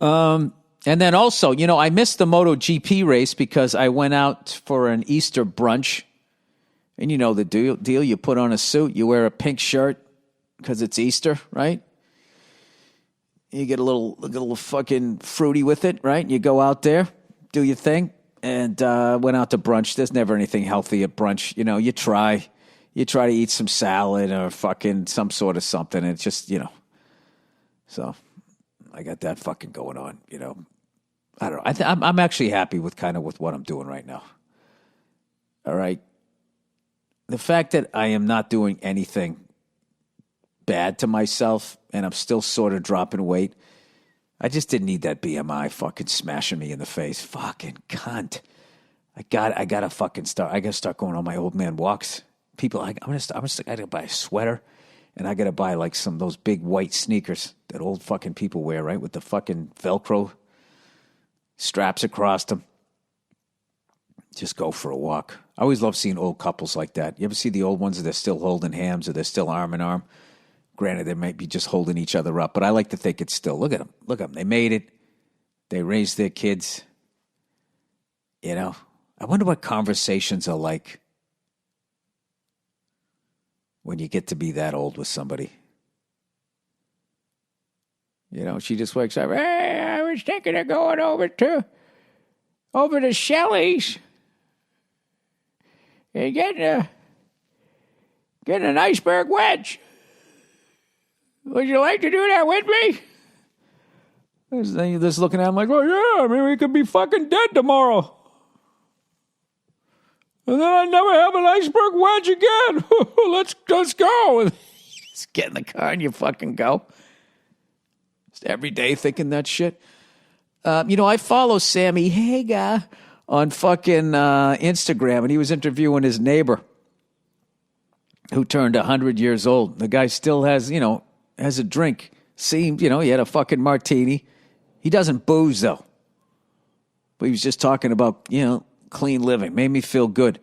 And then also, I missed the MotoGP race because I went out for an Easter brunch. And you know the deal. You put on a suit, you wear a pink shirt because it's Easter, right? You get a little fucking fruity with it, right? You go out there, do your thing, and went out to brunch. There's never anything healthy at brunch. You try to eat some salad or fucking some sort of something. And it's just, so I got that fucking going on, I don't know. I'm actually happy with what I'm doing right now. All right. The fact that I am not doing anything bad to myself and I'm still sort of dropping weight, I just didn't need that BMI fucking smashing me in the face. Fucking cunt. I gotta fucking start. I gotta start going on my old man walks. People, I gotta buy a sweater and I gotta buy like some of those big white sneakers that old fucking people wear, right? With the fucking Velcro straps across them. Just go for a walk. I always love seeing old couples like that. You ever see the old ones that they're still holding hands or they're still arm in arm? Granted, they might be just holding each other up, but I like to think it's still. Look at them. Look at them. They made it. They raised their kids. I wonder what conversations are like when you get to be that old with somebody. She just wakes up. Hey, I was thinking of going over to Shelley's and getting an iceberg wedge. Would you like to do that with me? Then you're just looking at him like, oh yeah, we could be fucking dead tomorrow. And then I never have an iceberg wedge again. Let's go. Just get in the car and you fucking go. Just every day thinking that shit. I follow Sammy Hagar on fucking Instagram, and he was interviewing his neighbor who turned 100 years old. The guy still has a drink. Seemed, he had a fucking martini. He doesn't booze, though. But he was just talking about, clean living. Made me feel good.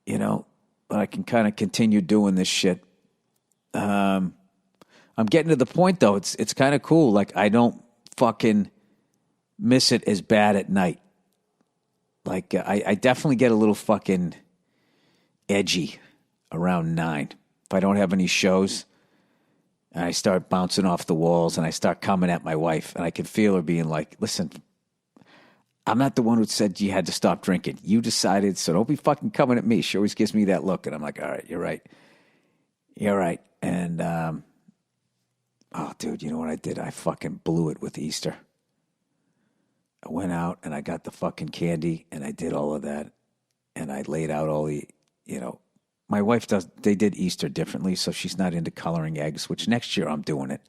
But I can kind of continue doing this shit. I'm getting to the point, though. It's kind of cool. Like, I don't fucking miss it as bad at night. Like, I definitely get a little fucking edgy around 9. If I don't have any shows, and I start bouncing off the walls, and I start coming at my wife, and I can feel her being like, listen, I'm not the one who said you had to stop drinking. You decided, so don't be fucking coming at me. She always gives me that look, and I'm like, all right, you're right. You're right. And, oh, dude, you know what I did? I fucking blew it with Easter. I went out, and I got the fucking candy, and I did all of that, and I laid out all the, my wife they did Easter differently, so she's not into coloring eggs, which next year I'm doing it.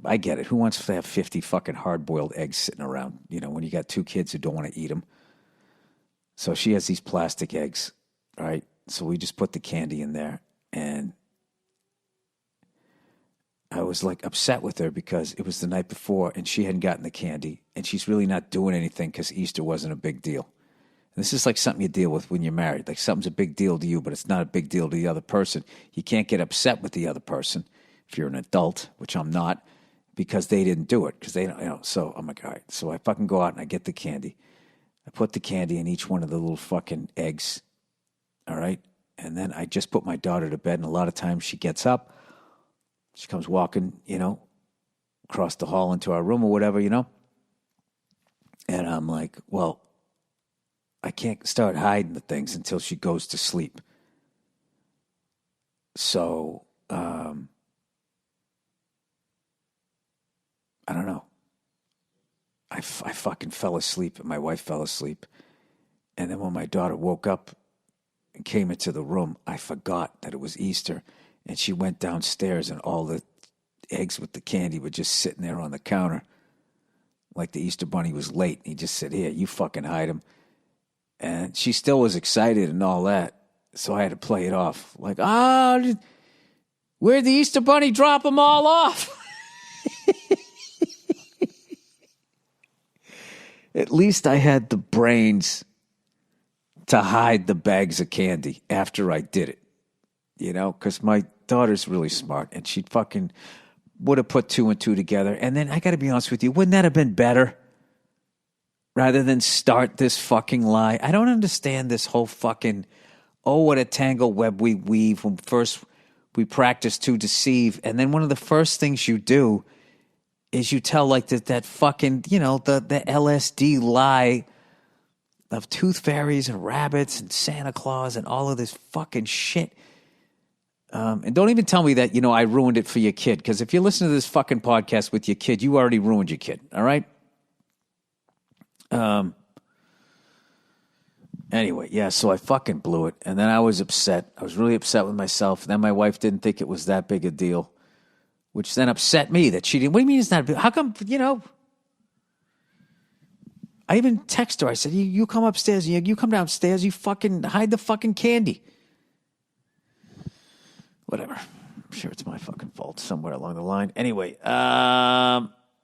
I get it. Who wants to have 50 fucking hard-boiled eggs sitting around, when you got 2 kids who don't want to eat them? So she has these plastic eggs, right? So we just put the candy in there, and I was like upset with her because it was the night before, and she hadn't gotten the candy, and she's really not doing anything because Easter wasn't a big deal. This is like something you deal with when you're married. Like something's a big deal to you, but it's not a big deal to the other person. You can't get upset with the other person if you're an adult, which I'm not, because they didn't do it. Because they don't, so I'm like, all right. So I fucking go out and I get the candy. I put the candy in each one of the little fucking eggs. All right. And then I just put my daughter to bed. And a lot of times she gets up. She comes walking, across the hall into our room or whatever, And I'm like, well, I can't start hiding the things until she goes to sleep. So, I don't know. I fucking fell asleep and my wife fell asleep. And then when my daughter woke up and came into the room, I forgot that it was Easter. And she went downstairs and all the eggs with the candy were just sitting there on the counter. Like the Easter bunny was late. And he just said, here, you fucking hide them. And she still was excited and all that. So I had to play it off. Like, where'd the Easter bunny drop them all off? At least I had the brains to hide the bags of candy after I did it. Because my daughter's really smart. And she'd fucking would have put two and two together. And then I got to be honest with you, wouldn't that have been better? Rather than start this fucking lie. I don't understand this whole fucking, oh, what a tangled web we weave when first we practice to deceive. And then one of the first things you do is you tell like that fucking, the LSD lie of tooth fairies and rabbits and Santa Claus and all of this fucking shit. And don't even tell me that, I ruined it for your kid. Because if you listen to this fucking podcast with your kid, you already ruined your kid. All right? Anyway, yeah, so I fucking blew it. And then I was upset. I was really upset with myself. Then my wife didn't think it was that big a deal, which then upset me that she didn't. What do you mean it's not big? How come, I even text her. I said, you come upstairs. You come downstairs. You fucking hide the fucking candy. Whatever. I'm sure it's my fucking fault somewhere along the line. Anyway,